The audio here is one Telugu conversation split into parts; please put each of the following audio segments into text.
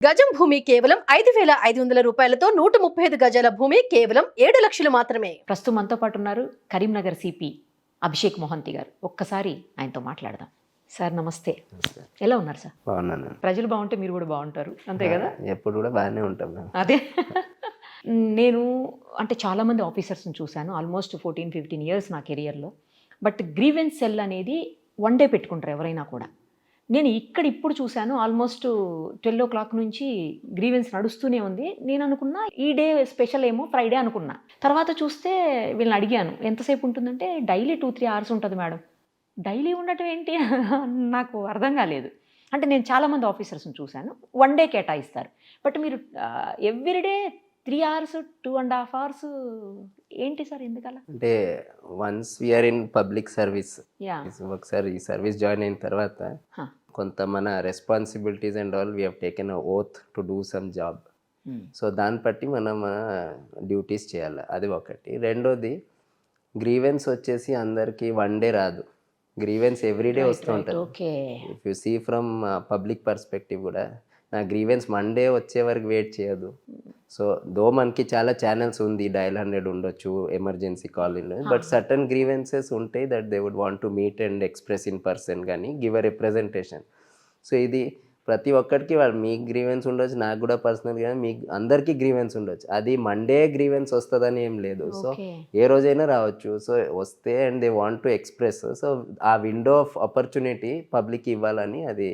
గజం భూమి కేవలం 5,500 రూపాయలతో 135 గజాల భూమి కేవలం 7 లక్షలు మాత్రమే. ప్రస్తుతం మనతో పాటు ఉన్నారు కరీంనగర్ సిపి అభిషేక్ మోహంతి గారు. ఒక్కసారి ఆయనతో మాట్లాడదాం. సార్ నమస్తే. ఎలా ఉన్నారు సార్? బాగున్నాను. ప్రజలు బాగుంటే మీరు కూడా బాగుంటారు, అంతే కదా? ఎప్పుడు కూడా బాగానే ఉంటాం. అదే నేను అంటే చాలామంది ఆఫీసర్స్ని చూశాను, ఆల్మోస్ట్ 14-15 ఇయర్స్ నా కెరియర్లో. బట్ గ్రీవెన్స్ సెల్ అనేది వన్ డే పెట్టుకుంటారు ఎవరైనా కూడా. నేను ఇప్పుడు చూశాను ఆల్మోస్ట్ 12 o'clock నుంచి గ్రీవెన్స్ నడుస్తూనే ఉంది. నేను అనుకున్నా ఈ డే స్పెషల్ ఏమో ఫ్రైడే అనుకున్నా. తర్వాత చూస్తే వీళ్ళని అడిగాను ఎంతసేపు ఉంటుందంటే డైలీ 2-3 hours ఉంటుంది మేడం. డైలీ ఉండటం ఏంటి నాకు అర్థం కాలేదు. అంటే నేను చాలామంది ఆఫీసర్స్ని చూశాను, వన్ డే కేటాయిస్తారు. బట్ మీరు ఎవ్రీడే 3 hours 2.5 hours ఏంటి సార్, ఎందుకలా? అంటే once we are in public service, yeah ఒకసారి ఈ సర్వీస్ జాయిన్ అయిన తర్వాత కొంత మన responsibilities and all we have taken a oath to do some job. So దాన్ని బట్టి మనం డ్యూటీస్ చేయాలి, అది ఒకటి. రెండోది గ్రీవెన్స్ వచ్చేసి అందరికీ వన్ డే రాదు, గ్రీవెన్స్ ఎవ్రీడే వస్తూ ఉంటుంది. If you see from public perspective కూడా నా గ్రీవెన్స్ మండే వచ్చే వరకు వెయిట్ చేయదు. సో దో మనకి చాలా ఛానల్స్ ఉంది, డయల్ 100 ఉండొచ్చు, ఎమర్జెన్సీ కాల్ ఉండొచ్చు, బట్ సర్టన్ గ్రీవెన్సెస్ ఉంటాయి that they would want to meet and express in person కానీ గివ్ అ రిప్రజెంటేషన్. సో ఇది ప్రతి ఒక్కరికి వాళ్ళు మీకు గ్రీవెన్స్ ఉండొచ్చు, నాకు కూడా పర్సనల్ కానీ మీకు అందరికీ గ్రీవెన్స్ ఉండొచ్చు. అది మండే గ్రీవెన్స్ వస్తుందని ఏం లేదు. సో ఏ రోజైనా రావచ్చు. సో వస్తే and they want to express, so ఆ విండో ఆఫ్ ఆపర్చునిటీ పబ్లిక్ ఇవ్వాలని, అది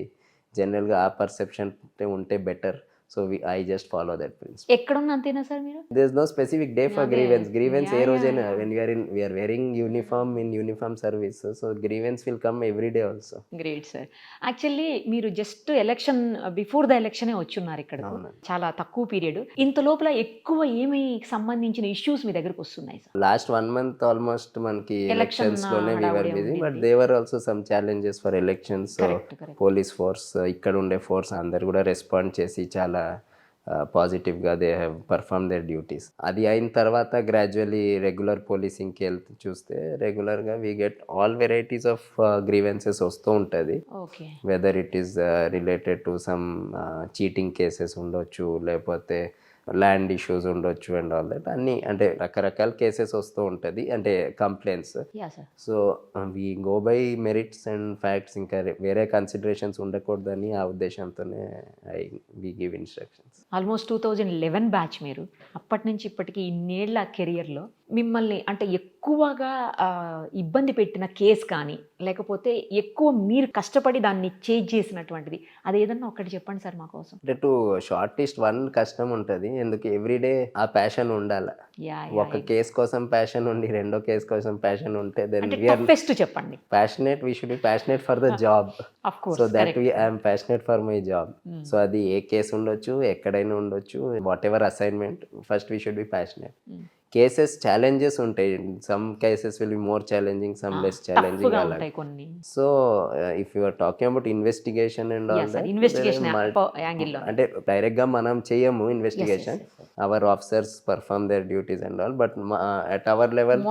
జనరల్గా ఆ పర్సెప్షన్ ఉంటే better. So I just follow that principle. ఎక్కడున్నా అంతేనా సార్ మీరు? There is no specific day for grievance ఏ రోజైనా. When we are wearing uniform in uniform service, so grievance will come every day also. Great sir. Actually మీరు జస్ట్ ఎలక్షన్ బిఫోర్ ద ఎలక్షనే వచ్చున్నారు ఇక్కడ, చాలా తక్కువ పీరియడ్. ఇంత లోపల ఎక్కువ ఏమి సంబంధించిన ఇష్యూస్ మీ దగ్గరకు వస్తున్నాయి సార్? లాస్ట్ 1 month ఆల్మోస్ట్ మనకి ఎలక్షన్స్ లోనే we were busy, but there were also some challenges for elections. So police force, ఇక్కడ ఉండే ఫోర్స్ అందరు కూడా రెస్పాండ్ చేసి చాలా పాజిటివ్గా they have perform there duties. అది అయిన తర్వాత గ్రాడ్యువల్లీ రెగ్యులర్ పోలీసింగ్కి వెళ్తే చూస్తే రెగ్యులర్గా we get all varieties of grievances వస్తూ ఉంటుంది. Whether it is related to some cheating cases ఉండొచ్చు, లేకపోతే ల్యాండ్ ఇష్యూస్ ఉండొచ్చు అండ్ ఆల్ దట్. అన్నీ అంటే రకరకాల కేసెస్ వస్తూ ఉంటుంది, అంటే complaints. So we go by merits and facts, ఇంకా వేరే కన్సిడరేషన్స్ ఉండకూడదని ఆ ఉద్దేశంతోనే we give instructions. Almost 2011 batch మీరు. అప్పటి నుంచి ఇప్పటికి ఇన్నేళ్ల కెరియర్లో మిమ్మల్ని అంటే ఎక్కువగా ఇబ్బంది పెట్టిన కేసు కానీ, లేకపోతే ఎక్కువ మీరు కష్టపడి దాన్ని చేంజ్ చేసినటువంటిది, అది ఏదన్నా ఒకటి చెప్పండి సార్ మా కోసం. అంటే టు షార్ట్ లిస్ట్ వన్ కష్టం ఉంటుంది, ఎందుకు ఎవ్రీడే ఆ ప్యాషన్ ఉండాలి. ఒక కేసు కోసం ప్యాషన్ ఉండి రెండో కేసు కోసం ప్యాషన్ ఉంటే దెన్ బెస్ట్ చెప్పండి. Passionate, we should be passionate for the job. So that I'm passionate for my job. So అది ఏ కేసు ఉండొచ్చు, ఎక్కడైనా ఉండొచ్చు, whatever assignment, first we should be passionate. Cases challenges ఉంటాయి, some cases will be more challenging, some less challenging అలా. So if you are talking about investigation and all that, అంటే డైరెక్ట్ గా మనం చేయము investigation, our officers perform there duties and all, but at our level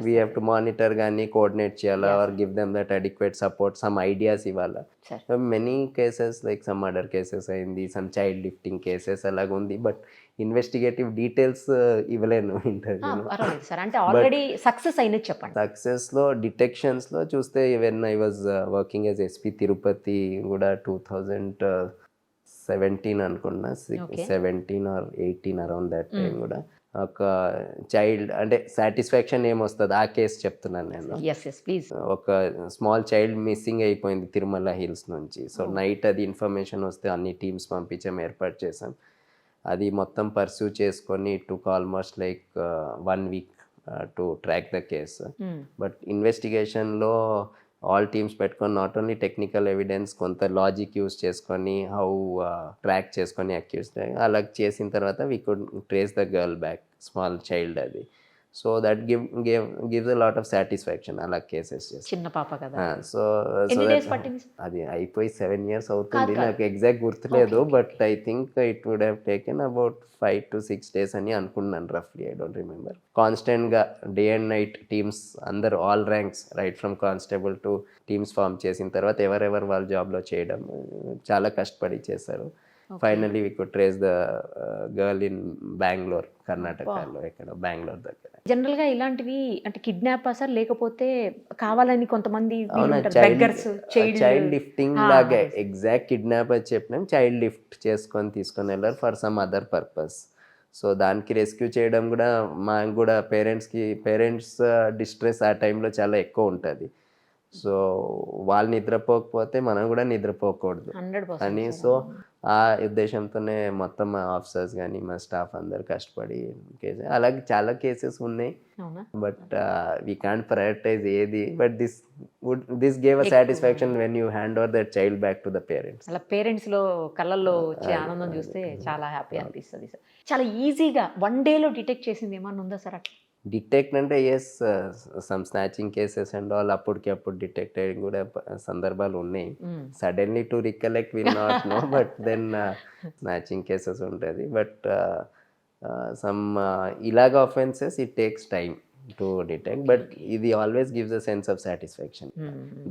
we have to monitor కానీ కోఆర్డినేట్ చేయాలా, or give them that adequate support, some ideas ఇవ్వాలా. Many cases like some murder cases అయింది, సమ్ చైల్డ్ లిఫ్టింగ్ కేసెస్ అలాగ ఉంది, బట్ ఇన్వెస్టిగేటివ్ డీటెయిల్స్ ఇవ్వలేను ఇంటర్వ్యూ. సక్సెస్ లో డిటెక్షన్స్ లో చూస్తే when I was working as SP Tirupati కూడా 2017 అనుకున్నా, 17 or 18 అరౌండ్ దట్ టైం కూడా ఒక చైల్డ్ అంటే సాటిస్ఫాక్షన్ ఏమొస్తుంది ఆ కేసు చెప్తున్నాను నేను. ఒక స్మాల్ చైల్డ్ మిస్సింగ్ అయిపోయింది తిరుమల హిల్స్ నుంచి. సో నైట్ అది ఇన్ఫర్మేషన్ వస్తే అన్ని టీమ్స్ పంపించాం, ఏర్పాటు చేసాం. అది మొత్తం పర్సూ చేసుకొని it took almost like 1 week to track the case. But ఇన్వెస్టిగేషన్లో ఆల్ టీమ్స్ పెట్టుకొని నాట్ ఓన్లీ టెక్నికల్ ఎవిడెన్స్, కొంత లాజిక్ యూస్ చేసుకొని హౌ ట్రాక్ చేసుకొని అక్యూజ్డ్ అలా చేసిన తర్వాత we could trace the girl back, small child అది. So that gives a lot of satisfaction అలా కేసెస్ చేసి. చిన్న పాప కదా. సో అది అయిపోయి 7 years అవుతుంది, నాకు ఎగ్జాక్ట్ గుర్తులేదు, but I think it would have taken about 5 to 6 days అని అనుకున్నాను రఫ్లీ, ఐ డోంట్ రిమెంబర్. కాన్స్టెంట్గా డే అండ్ నైట్ టీమ్స్ అందరు all ranks right from constable to teams form చేసిన తర్వాత ఎవరెవరు వాళ్ళ జాబ్లో చేయడం చాలా కష్టపడి చేశారు. Finally we could trace the girl in Bengaluru, కర్ణాటకలో, ఎక్కడ బెంగళూరు దగ్గర. జనరల్గా ఇలాంటివి అంటే కిడ్నాపర్సా లేకపోతే కావాలని కొంతమంది అవునా, బెగ్గర్స్ చైల్డ్ లిఫ్టింగ్ లాగే, ఎగ్జాక్ట్ కిడ్నాపర్ చెప్పినాం, చైల్డ్ లిఫ్ట్ చేసుకొని తీసుకొని వెళ్ళారు for some other purpose. So దానికి రెస్క్యూ చేయడం కూడా మాకు కూడా పేరెంట్స్ డిస్ట్రెస్ ఆ టైంలో చాలా ఎక్కువ ఉంటుంది. సో వాళ్ళు నిద్రపోకపోతే మనం కూడా నిద్రపోకూడదు 100% అని, సో ఆ ఉద్దేశంతోనే మొత్తం మా ఆఫీసర్స్ కానీ మా స్టాఫ్ అందరు కష్టపడి అలాగే చాలా కేసెస్ ఉన్నాయి. అవునా? బట్ వీ కాంట్ ప్రయారిటైజ్ ఏది, but this gave a satisfaction when you hand over that child back to the parents. అలా పేరెంట్స్ లో కళ్ళల్లో వచ్చే ఆనందం చూస్తే చాలా హ్యాపీ అనిపిస్తుంది సార్. చాలా ఈజీగా 1 డేలో డిటెక్ట్ చేసింది ఏమన్నా ఉందా సార్ అట్లా? డిటెక్ట్ అంటే yes, some snatching cases and all అప్పటికి అప్పుడు డిటెక్ట్ అయ్యి కూడా సందర్భాలు ఉన్నాయి. Suddenly to recollect will not know, but then snatching cases ఉంటుంది. బట్ సమ్ ఇలాగ offences it takes time to detect, but ఇది always gives a sense of satisfaction.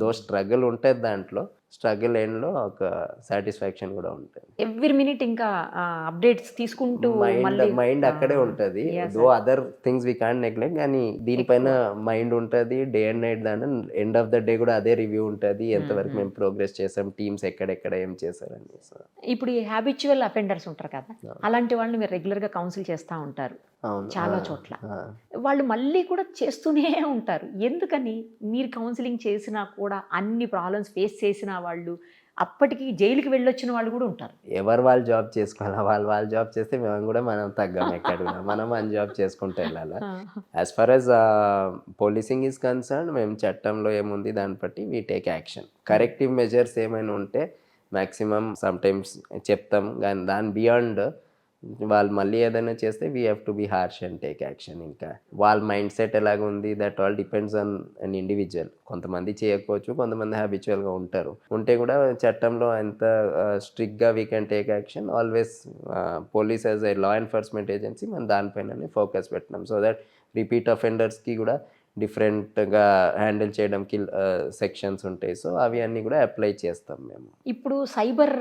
Though struggle ఉంటుంది దాంట్లో, స్ట్రగుల్ ఎండ్లో ఒక సాటిస్ఫాక్షన్ కూడా ఉంటుంది. ఎవ్రీ మినిట్ ఇంకా అప్డేట్స్ తీసుకుంటూ మైండ్ అక్కడే ఉంటుంది. Though other things we can't neglect, కానీ దీనిపైన మైండ్ ఉంటుంది డే అండ్ నైట్. దాని ఎండ్ ఆఫ్ ద డే కూడా అదే రివ్యూ ఉంటుంది, ఎంతవరకు మేము ప్రోగ్రెస్ చేసాం, టీమ్స్ ఎక్కడెక్కడ ఏం చేశారని. ఇప్పుడు ఈ హ్యాబిచువల్ అఫెండర్స్ ఉంటారు కదా, అలాంటి వాళ్ళని మీరు రెగ్యులర్గా కౌన్సిల్ చేస్తూ ఉంటారు చాలా చోట్ల. వాళ్ళు మళ్ళీ కూడా చేస్తూనే ఉంటారు. ఎందుకని? మీరు కౌన్సిలింగ్ చేసినా కూడా అన్ని ప్రాబ్లమ్స్ ఫేస్ చేసిన వాళ్ళు అప్పటికి జైలుకి వెళ్ళొచ్చిన వాళ్ళు కూడా ఉంటారు. ఎవరు వాళ్ళు జాబ్ చేసుకోవాలా, వాళ్ళు జాబ్ చేస్తే మేము కూడా మనం తగ్గం ఎక్కడ కూడా, మనం మన జాబ్ చేసుకుంటూ వెళ్ళాలా. As far as policing is concern, మేము చట్టంలో ఏముంది దాన్ని బట్టి we take action. Corrective measures ఏమైనా ఉంటే మ్యాక్సిమం సమ్టైమ్స్ చెప్తాం, కానీ దాని బియాండ్ వాళ్ళు మళ్ళీ ఏదైనా చేస్తే we have to be harsh and take action. ఇంకా వాళ్ళ మైండ్ సెట్ ఎలాగ ఉంది, that all depends on an individual. కొంతమంది చేయకపోవచ్చు, కొంతమంది హ్యాబిచువల్గా ఉంటారు. ఉంటే కూడా చట్టంలో ఎంత స్ట్రిక్ట్గా we can take action. Always police as a law enforcement agency మనం దానిపైననే ఫోకస్ పెట్టినాం, సో దట్ రిపీట్ అఫెండర్స్కి కూడా డిఫరెంట్గా హ్యాండిల్ చేయడానికి సెక్షన్స్ ఉంటాయి. సో అవి అన్నీ కూడా అప్లై చేస్తాం మేము. ఇప్పుడు సైబర్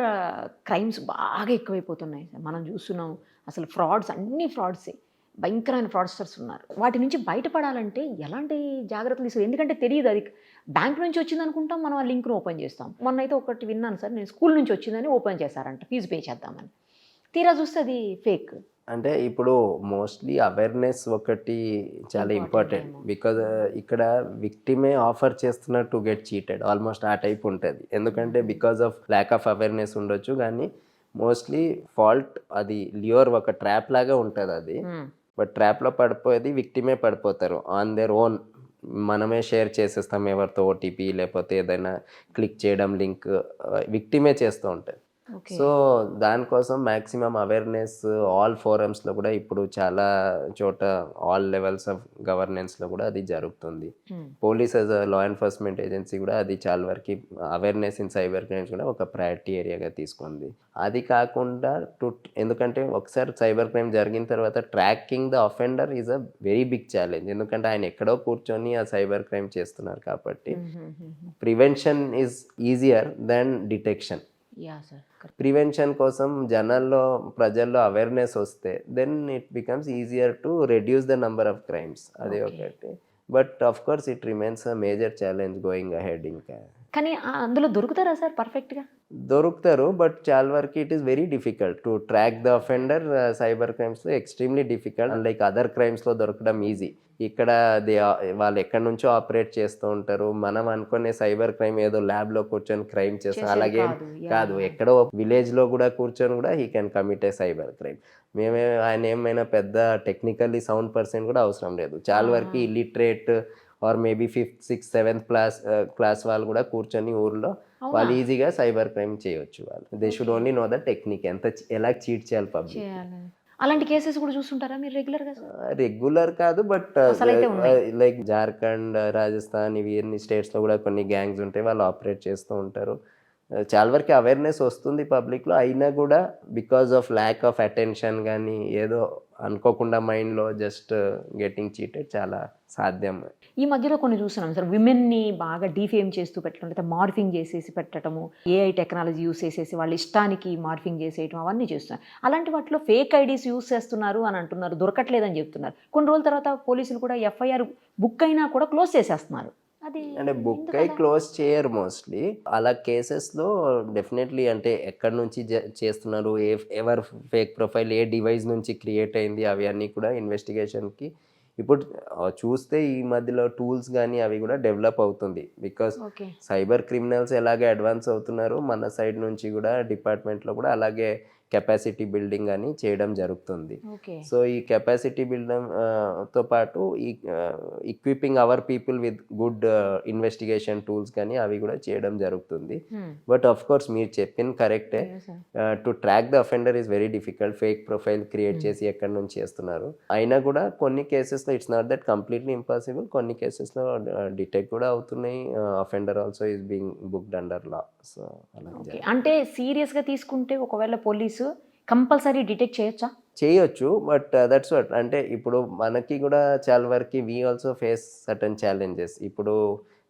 క్రైమ్స్ బాగా ఎక్కువైపోతున్నాయి సార్, మనం చూస్తున్నాం. అసలు ఫ్రాడ్స్, అన్ని ఫ్రాడ్సే, భయంకరమైన ఫ్రాడ్స్టర్స్ ఉన్నారు. వాటి నుంచి బయటపడాలంటే ఎలాంటి జాగ్రత్తలు తీసుకోవాలి? ఎందుకంటే తెలియదు, అది బ్యాంక్ నుంచి వచ్చింది అనుకుంటాం, మనం ఆ లింక్ను ఓపెన్ చేస్తాం. మొన్నైతే ఒకటి విన్నాను సార్, నేను స్కూల్ నుంచి వచ్చిందని ఓపెన్ చేశారంట ఫీజు పే చేద్దామని. తీరా చూస్తే అది ఫేక్. అంటే ఇప్పుడు మోస్ట్లీ అవేర్నెస్ ఒకటి చాలా ఇంపార్టెంట్, బికాజ్ ఇక్కడ విక్టిమే ఆఫర్ చేస్తున్నారు టు గెట్ చీటెడ్, ఆల్మోస్ట్ ఆ టైప్ ఉంటుంది. ఎందుకంటే because of lack of awareness ఉండొచ్చు, కానీ మోస్ట్లీ ఫాల్ట్ అది లియోర్ ఒక ట్రాప్ లాగా ఉంటుంది అది. బట్ ట్రాప్లో పడిపోయేది విక్టిమే పడిపోతారు ఆన్ దేర్ ఓన్. మనమే షేర్ చేసేస్తాం ఎవరితో ఓటీపీ, లేకపోతే ఏదైనా క్లిక్ చేయడం లింక్ విక్టిమే చేస్తూ ఉంటాయి. సో దానికోసం మ్యాక్సిమం అవేర్నెస్ ఆల్ ఫోరమ్స్లో కూడా ఇప్పుడు చాలా చోట ఆల్ లెవెల్స్ ఆఫ్ గవర్నెన్స్లో కూడా అది జరుగుతుంది. Police as a law enforcement agency కూడా అది చాలా వరకు అవేర్నెస్ ఇన్ సైబర్ క్రైమ్స్ కూడా ఒక ప్రయారిటీ ఏరియాగా తీసుకుంది. అది కాకుండా ఎందుకంటే ఒకసారి సైబర్ క్రైమ్ జరిగిన తర్వాత tracking the offender is a very big challenge. ఎందుకంటే ఆయన ఎక్కడో కూర్చొని ఆ సైబర్ క్రైమ్ చేస్తున్నారు కాబట్టి prevention is easier than detection. Prevention కోసం ప్రజల్లో అవేర్నెస్ వస్తే then it becomes easier to reduce the number of crimes. అది ఒకటి. But of course it remains a major challenge going ahead. ఇంకా కానీ అందులో దొరుకుతారా సార్ పర్ఫెక్ట్గా? దొరుకుతారు, బట్ చాలా వరకు it is very difficult to track the offender. Cyber క్రైమ్స్లో ఎక్స్ట్రీమ్లీ డిఫికల్ట్. లైక్ అదర్ క్రైమ్స్లో దొరకడం ఈజీ. ఇక్కడ వాళ్ళు ఎక్కడి నుంచో ఆపరేట్ చేస్తూ ఉంటారు. మనం అనుకునే సైబర్ క్రైమ్ ఏదో ల్యాబ్లో కూర్చొని క్రైమ్ చేస్తాం, అలాగే కాదు. ఎక్కడో విలేజ్లో కూడా కూర్చొని కూడా he can commit A cyber crime. ఆయన ఏమైనా పెద్ద టెక్నికల్లీ సౌండ్ పర్సన్ కూడా అవసరం లేదు. చాలా వరకు illiterate or maybe 5th, 6th, 7th class వాళ్ళు కూడా కూర్చొని ఊర్లో వాళ్ళు ఈజీగా సైబర్ క్రైమ్ చేయొచ్చు. వాళ్ళు they should only know the technique, ఎలా చీట్ చేయాలి పబ్లిక్. అలాంటి కేసెస్ కూడా చూస్తుంటారా మీరు రెగ్యులర్గా? రెగ్యులర్ కాదు, బట్ లైక్ జార్ఖండ్, రాజస్థాన్, ఇవి అన్ని స్టేట్స్లో కూడా కొన్ని గ్యాంగ్స్ ఉంటాయి, వాళ్ళు ఆపరేట్ చేస్తూ ఉంటారు. చాలా వరకు అవేర్నెస్ వస్తుంది పబ్లిక్లో, అయినా కూడా because of lack of attention కానీ ఏదో అనుకోకుండా మైండ్లో జస్ట్ గెటింగ్ చీటెడ్ చాలా సాధ్యం. ఈ మధ్యలో కొన్ని చూస్తున్నాం సార్, విమెన్ని బాగా డీఫేమ్ చేస్తూ పెట్టడం, లేదా మార్ఫింగ్ చేసేసి పెట్టడము, ఏఐ టెక్నాలజీ యూస్ చేసేసి వాళ్ళ ఇష్టానికి మార్ఫింగ్ చేసేయటం, అవన్నీ చేస్తున్నారు. అలాంటి వాటిలో ఫేక్ ఐడీస్ యూస్ చేస్తున్నారు అని అంటున్నారు, దొరకట్లేదని చెప్తున్నారు. కొన్ని రోజుల తర్వాత పోలీసులు కూడా ఎఫ్ఐఆర్ బుక్ అయినా కూడా క్లోజ్ చేసేస్తున్నారు. అది అంటే బుక్ అయి క్లోజ్ చేయరు మోస్ట్లీ. అలా కేసెస్లో డెఫినెట్లీ అంటే ఎక్కడి నుంచి చేస్తున్నారు, ఎవరు ఫేక్ ప్రొఫైల్ ఏ డివైస్ నుంచి క్రియేట్ అయింది, అవి అన్నీ కూడా ఇన్వెస్టిగేషన్కి ఇప్పుడు చూస్తే ఈ మధ్యలో టూల్స్ కానీ అవి కూడా డెవలప్ అవుతుంది. బికాస్ ఓకే సైబర్ క్రిమినల్స్ ఎలాగే అడ్వాన్స్ అవుతున్నారు, మన సైడ్ నుంచి కూడా డిపార్ట్మెంట్లో కూడా అలాగే కెపాసిటీ బిల్డింగ్ అని చేయడం జరుగుతుంది. ఓకే సో ఈ కెపాసిటీ బిల్డింగ్ తో పాటు ఈ equipping our people with good investigation tools కానీ అవి కూడా చేయడం జరుగుతుంది. బట్ ఆఫ్ కోర్స్ మీరు చెప్పింది కరెక్టే, to track the offender is very difficult. Fake profile create చేసి ఎక్కడి నుంచి చేస్తున్నారు అయినా కూడా కొన్ని కేసెస్లో it's not that completely impossible. కొన్ని కేసెస్లో డిటెక్ట్ కూడా అవుతున్నాయి. Offender also is being booked under law. So అలా అంటే సీరియస్గా తీసుకుంటే ఒకవేళ పోలీసు కంపల్సరీ డిటెక్ట్ చేయొచ్చా? చేయొచ్చు, బట్ దట్స్ వాట్. అంటే ఇప్పుడు మనకి కూడా చాలా వరకు we also face certain challenges. ఇప్పుడు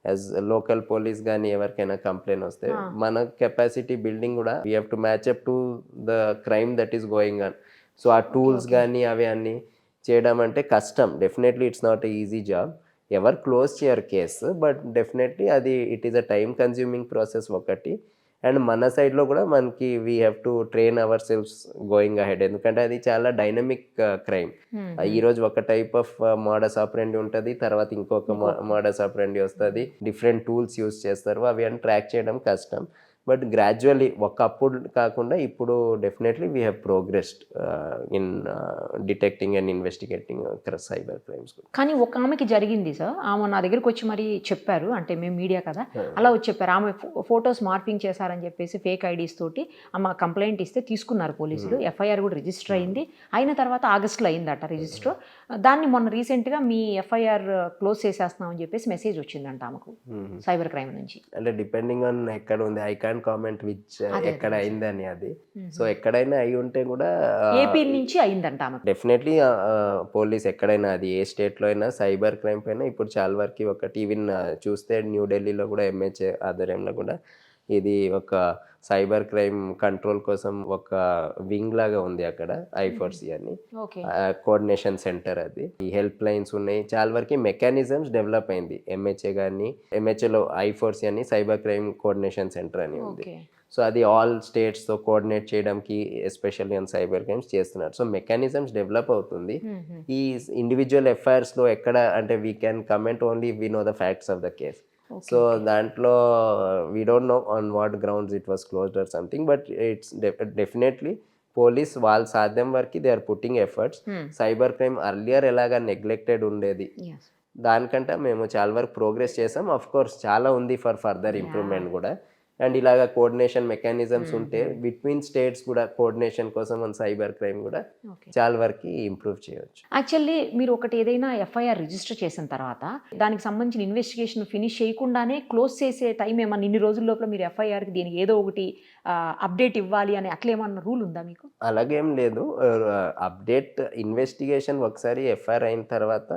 యాజ్ లోకల్ పోలీస్ కానీ ఎవరికైనా కంప్లైంట్ వస్తే మన కెపాసిటీ బిల్డింగ్ కూడా we have to match up to the crime that is going on. So ఆ టూల్స్ కానీ అవి అన్నీ చేయడం అంటే కష్టం. Definitely it's not a easy job. ఎవరు క్లోజ్ చేయరు కేసు, బట్ డెఫినెట్లీ అది it is a time consuming process ఒకటి. అండ్ మన సైడ్లో కూడా మనకి we have to train our selfs going ahead. ఎందుకంటే అది చాలా డైనమిక్ క్రైమ్. ఈరోజు ఒక టైప్ ఆఫ్ మోడస్ ఆపరెండి ఉంటుంది, తర్వాత ఇంకొక మోడస్ ఆపరెండి వస్తుంది, డిఫరెంట్ టూల్స్ యూస్ చేస్తారు, అవి అని ట్రాక్ చేయడం కష్టం. బట్ గ్రాడ్యువల్లీ ఒకప్పుడు కాకుండా ఇప్పుడు definitely we have progressed in detecting and investigating cyber crimes. కానీ ఒక ఆమెకి జరిగింది సార్, ఆమె నా దగ్గరకు వచ్చి మరి చెప్పారు, అంటే మేము మీడియా కదా అలా వచ్చి చెప్పారు, ఆమె ఫొటోస్ మార్పింగ్ చేశారని చెప్పేసి ఫేక్ ఐడీస్ తోటి ఆమె కంప్లైంట్ ఇస్తే తీసుకున్నారు పోలీసులు. ఎఫ్ఐఆర్ కూడా రిజిస్టర్ అయింది. అయిన తర్వాత ఆగస్టులో అయిందట రిజిస్టర్. దాన్ని మొన్న రీసెంట్గా మీ ఎఫ్ఐఆర్ క్లోజ్ చేసేస్తున్నామని చెప్పేసి మెసేజ్ వచ్చిందంట ఆమెకు సైబర్ క్రైమ్ నుంచి. అంటే డిపెండింగ్ ఆన్ ఎక్కడ ఉంది, ఐ కాంట్ కామెంట్ విచ్ ఎక్కడ అయిందని అది. సో ఎక్కడైనా అయి ఉంటే కూడా ఏపీ నుంచి అయిందంట ఆమె. డెఫినెట్లీ పోలీస్ ఎక్కడైనా అది ఏ స్టేట్లో అయినా సైబర్ క్రైమ్ పైన ఇప్పుడు చాలా వరకు ఒకటి ఈవెన్ చూస్తే న్యూఢిల్లీలో కూడా ఎంహెచ్ఏ ఆధ్వర్యంలో కూడా ఇది ఒక సైబర్ క్రైమ్ కంట్రోల్ కోసం ఒక వింగ్ లాగా ఉంది అక్కడ, I4C అని కోఆర్డినేషన్ సెంటర్. అది ఈ హెల్ప్ లైన్స్ ఉన్నాయి, చాలా వరకు మెకానిజమ్స్ డెవలప్ అయింది. ఎంహెచ్ఏ కానీ ఎంహెచ్ఏలో I4C అని సైబర్ క్రైమ్ కోఆర్డినేషన్ సెంటర్ అని ఉంది. సో అది ఆల్ స్టేట్స్తో కోఆర్డినేట్ చేయడానికి ఎస్పెషల్లీ ఆన్ సైబర్ క్రైమ్స్ చేస్తున్నారు. సో మెకానిజమ్స్ డెవలప్ అవుతుంది. ఈ ఇండివిజువల్ ఎఫ్ఐఆర్స్లో ఎక్కడ అంటే we can comment only we know the facts of the case. So దాంట్లో we don't know on what grounds it was closed or something, but it's definitely police వాళ్ళ సాధ్యం వరకు they are putting efforts. Cyber crime earlier ఎలాగా నెగ్లెక్టెడ్ ఉండేది, దానికంటే మేము చాలా వరకు ప్రోగ్రెస్ చేసాం. ఆఫ్ కోర్స్ చాలా ఉంది ఫర్ ఫర్దర్ ఇంప్రూవ్మెంట్ కూడా. అండ్ ఇలాగా కోఆర్డినేషన్ మెకానిజమ్స్ ఉంటే బిట్వీన్ స్టేట్స్ కూడా కోఆర్డినేషన్ కోసం మన సైబర్ క్రైమ్ కూడా చాలా వరకు ఇంప్రూవ్ చేయవచ్చు. యాక్చువల్లీ మీరు ఒకటి ఏదైనా ఎఫ్ఐఆర్ రిజిస్టర్ చేసిన తర్వాత దానికి సంబంధించిన ఇన్వెస్టిగేషన్ ఫినిష్ చేయకుండానే క్లోజ్ చేసే టైం ఏమన్నా ఇన్ని రోజుల లోపల మీరు ఎఫ్ఐఆర్కి దీనికి ఏదో ఒకటి అప్డేట్ ఇవ్వాలి అని అట్లా ఏమన్నా రూల్ ఉందా మీకు? అలాగేం లేదు. అప్డేట్ ఇన్వెస్టిగేషన్ ఒకసారి ఎఫ్ఐఆర్ అయిన తర్వాత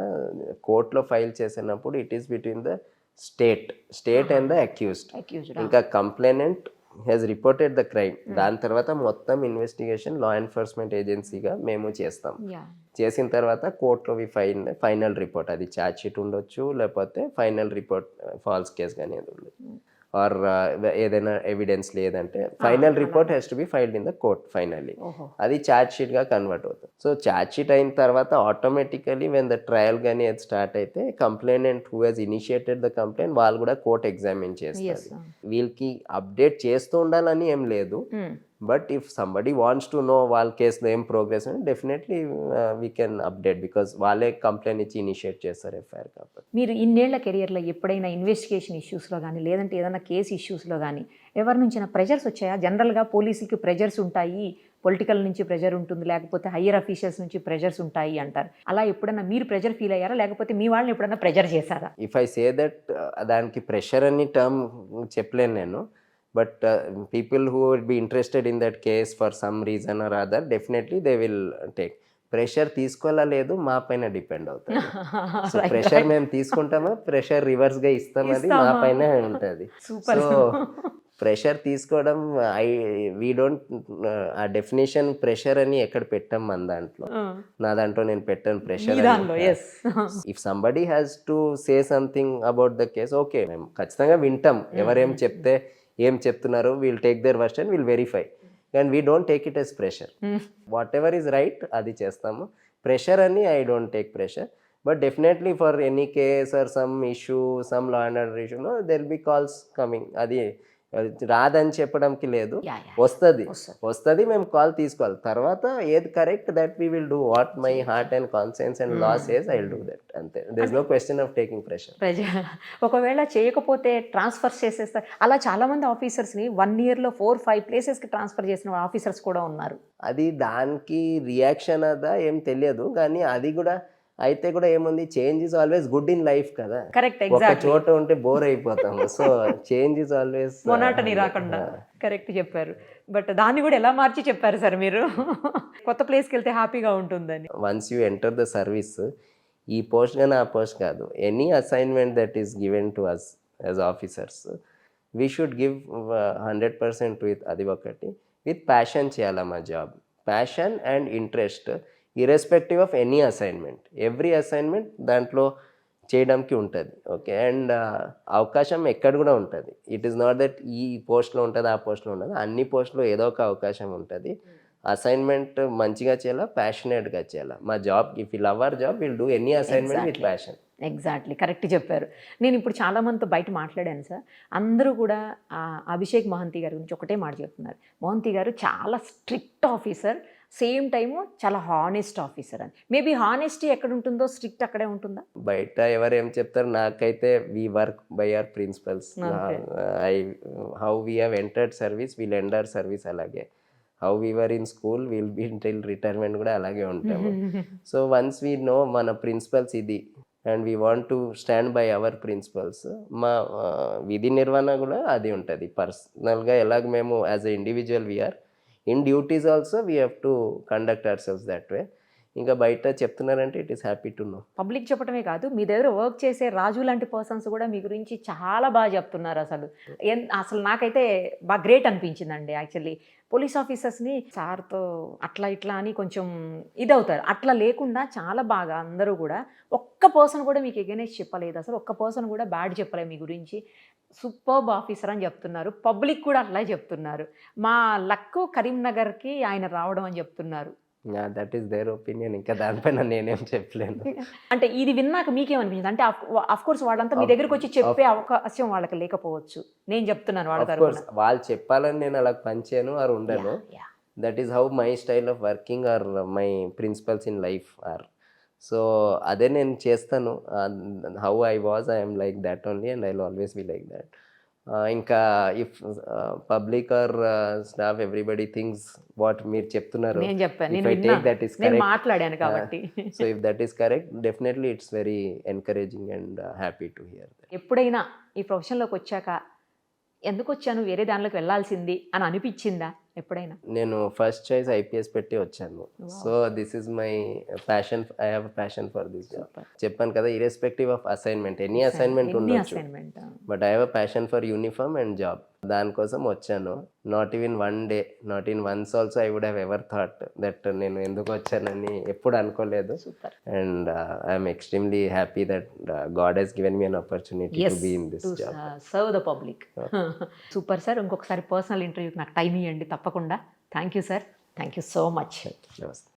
కోర్టులో ఫైల్ చేసినప్పుడు it is between the state and the accused. ఇంకా complainant has reported the crime, దాని తర్వాత మొత్తం ఇన్వెస్టిగేషన్ లా ఎన్ఫోర్స్మెంట్ ఏజెన్సీగా మేము చేస్తాం. చేసిన తర్వాత కోర్టులో ఫైనల్ రిపోర్ట్, అది ఛార్జ్ షీట్ ఉండొచ్చు, లేకపోతే ఫైనల్ రిపోర్ట్ ఫాల్స్ కేస్ కానీ ఏది ఉండొచ్చు, ఆర్ ఏదైనా ఎవిడెన్స్ లేదంటే final report has to be filed in the court finally. అది ఛార్జ్ షీట్గా కన్వర్ట్ అవుతుంది. సో ఛార్జ్ షీట్ అయిన తర్వాత ఆటోమేటికలీ వెన్ ద ట్రయల్ కానీ అది స్టార్ట్ అయితే complainant who has initiated the complaint వాళ్ళు కూడా కోర్ట్ ఎగ్జామిన్ చేస్తారు. వీళ్ళకి అప్డేట్ చేస్తూ ఉండాలని ఏం లేదు, but if somebody wants to know వాళ్ళ కేసులో ఏం ప్రోగ్రెస్ అని definitely we can update, because వాళ్ళే కంప్లైంట్ ఇచ్చి ఇనిషియేట్ చేస్తారు ఎఫ్ఐఆర్. కాబట్టి మీరు ఇన్నేళ్ల కెరియర్లో ఎప్పుడైనా ఇన్వెస్టిగేషన్ ఇష్యూస్లో కానీ లేదంటే ఏదైనా కేసు ఇష్యూస్లో కానీ ఎవరి నుంచైనా ప్రెజర్స్ వచ్చాయా? జనరల్గా పోలీసులకి ప్రెజర్స్ ఉంటాయి, పొలిటికల్ నుంచి ప్రెజర్ ఉంటుంది, లేకపోతే హయ్యర్ అఫీషియల్స్ నుంచి ప్రెజర్స్ ఉంటాయి అంటారు. అలా ఎప్పుడైనా మీరు ప్రెజర్ ఫీల్ అయ్యారా, లేకపోతే మీ వాళ్ళని ఎప్పుడైనా ప్రెజర్ చేశారా? ఇఫ్ ఐ సే దట్ దానికి ప్రెషర్ అని టర్మ్ చెప్పలేను నేను, but people who would be interested in that case for some reason or other, definitely they will take. Pressure తీసుకోవాలా లేదు మా పైన డిపెండ్ అవుతుంది. సో ప్రెషర్ మేము తీసుకుంటామా, ప్రెషర్ రివర్స్ గా ఇస్తామది మా పైన ఉంటుంది. సూపర్. సో ప్రెషర్ తీసుకోవడం we don't uh definition pressure అని ఎక్కడ పెట్టాం మన దాంట్లో. నా దాంట్లో నేను పెట్టాను pressure. If somebody has to say something about the case, okay మేము ఖచ్చితంగా వింటాం. ఎవరేం చెప్తే ఏం చెప్తున్నారు, we'll take their version, will verify. And we don't take it as pressure. Whatever is right అది చేస్తాము. ప్రెషర్ అని I don't take pressure. But definitely for any case or some issue, some law and order ఇష్యూలో దెర్ బి కాల్స్ కమింగ్. అది రాదని చెప్పడానికి లేదు, వస్తుంది. మేము కాల్ తీసుకోవాలి. తర్వాత ఏది correct that we will do. What my heart and conscience and law says I will do that. అంతే. There is no question of taking pressure. ఒకవేళ చేయకపోతే ట్రాన్స్ఫర్ చేసేస్తారు. అలా చాలా మంది ఆఫీసర్స్ని 1 yearలో 4-5 ప్లేసెస్కి ట్రాన్స్ఫర్ చేసిన ఆఫీసర్స్ కూడా ఉన్నారు. అది దానికి రియాక్షన్ అదా ఏం తెలియదు, కానీ అది కూడా అయితే కూడా ఏముంది, change is always good in life కదా. కరెక్ట్, ఒక చోట ఉంటే బోర్ అయిపోతాము. So change is always monotony రాకుండా. కరెక్ట్ చెప్పారు. బట్ దాన్ని కూడా ఎలా మార్చి చెప్పారు సార్ మీరు, కొత్త ప్లేస్కి వెళ్తే హ్యాపీగా ఉంటుందని. Once you enter the service, ఈ పోస్ట్ కానీ ఆ పోస్ట్ కాదు, any assignment that is given to us as officers, we should give 100% with. అది ఒకటి, విత్ ప్యాషన్ చేయాలి మా job. Passion and interest irrespective of any assignment. Every assignment దాంట్లో చేయడానికి ఉంటుంది. ఓకే. అండ్ అవకాశం ఎక్కడ కూడా ఉంటుంది. ఇట్ ఈస్ నాట్ దట్ ఈ పోస్ట్లో ఉంటుంది ఆ పోస్ట్లో ఉంటుంది. అన్ని పోస్ట్లో ఏదో ఒక అవకాశం ఉంటుంది. అసైన్మెంట్ మంచిగా చేయాలా, ప్యాషనేట్గా చేయాలా. మా job, if you love our job, will do any assignment with passion. Exactly, correct చెప్పారు. నేను ఇప్పుడు చాలామందితో బయట మాట్లాడాను సార్. అందరూ కూడా అభిషేక్ మహంతి గారి గురించి ఒకటే మాట చెప్తున్నారు. మహంతి గారు చాలా స్ట్రిక్ట్ ఆఫీసర్, సేమ్ టైము చాలా హానెస్ట్ ఆఫీసర్ అని. మేబీ హానెస్టీ ఎక్కడ ఉంటుందో స్ట్రిక్ట్ అక్కడే ఉంటుందా? బయట ఎవరు ఏం చెప్తారు, నాకైతే we work by our principles. How we have entered service, we'll end our service అలాగే. How we were in school, will be till retirement కూడా అలాగే ఉంటాము. సో వన్స్ వీ నో మన ప్రిన్సిపల్స్ ఇది and we want to stand by our principles, మా విధి నిర్వహణ కూడా అది ఉంటుంది. పర్సనల్గా ఎలాగ మేము as a individual we are, in duties also we have to conduct ourselves that వే. ఇంకా బయట చెప్తున్నారంటే it is happy to know. Public చెప్పడమే కాదు, మీ దగ్గర వర్క్ చేసే రాజు లాంటి పర్సన్స్ కూడా మీ గురించి చాలా బాగా చెప్తున్నారు. అసలు నాకైతే బాగా గ్రేట్ అనిపించిందండి. యాక్చువల్లీ పోలీస్ ఆఫీసర్స్ని సార్తో అట్లా ఇట్లా అని కొంచెం ఇదవుతారు. అట్లా లేకుండా చాలా బాగా అందరూ కూడా, ఒక్క పర్సన్ కూడా మీకు ఎగెనెస్ట్ చెప్పలేదు, అసలు ఒక్క పర్సన్ కూడా బ్యాడ్ చెప్పలేదు మీ గురించి. సూపర్బ్ ఆఫీసర్ అని చెప్తున్నారు. పబ్లిక్ కూడా అట్లా చెప్తున్నారు. మా లక్ కరీంనగర్కి ఆయన రావడం అని చెప్తున్నారు. That is their opinion. ఇంకా దానిపైన నేనేం చెప్పలేను. అంటే ఇది విన్నాక మీకేమనిపించింది? అంటే అఫ్ కోర్స్ వాళ్ళంతా మీ దగ్గరకు వచ్చి చెప్పే అవకాశం వాళ్ళకి లేకపోవచ్చు. నేను చెప్తున్నాను వాళ్ళ తరపున. వాళ్ళు చెప్పాలని నేను అలా పంచాను ఆర్ ఉండను. That is how my style of working or my principles in life or. So అదే నేను చేస్తాను. How I was, I'm like that only and I will always be like that. ఇంకా if public or staff everybody things what మీరు చెప్తున్నారు, మాట్లాడాను కాబట్టి, so if that is correct, definitely it's very encouraging and happy to hear. ఎప్పుడైనా ఈ ప్రొఫెషన్లోకి వచ్చాక ఎందుకు వచ్చాను, వేరే దానిలోకి వెళ్ళాల్సింది అని అనిపించిందా ఎప్పుడైనా? నేను ఫస్ట్ చాయిస్ ఐపీఎస్ పెట్టి వచ్చాను. So this is my passion. I have passion for this job. చెప్పాను కదా, irrespective of assignment, any assignment ఉండొచ్చు, but I have a passion for uniform and job. దానికోసం వచ్చాను. Not even 1 day, not in once also I would have ever thought that నేను ఎందుకు వచ్చానని ఎప్పుడు అనుకోలేదు. And I'm extremely happy that God he's given me an opportunity to be in this job, serve the public. Super sir. ఇంకొకసారి పర్సనల్ ఇంటర్వ్యూకి నాకు టైం ఇవ్వండి తప్పకుండా. Thank you sir. Thank you so much. నమస్తే.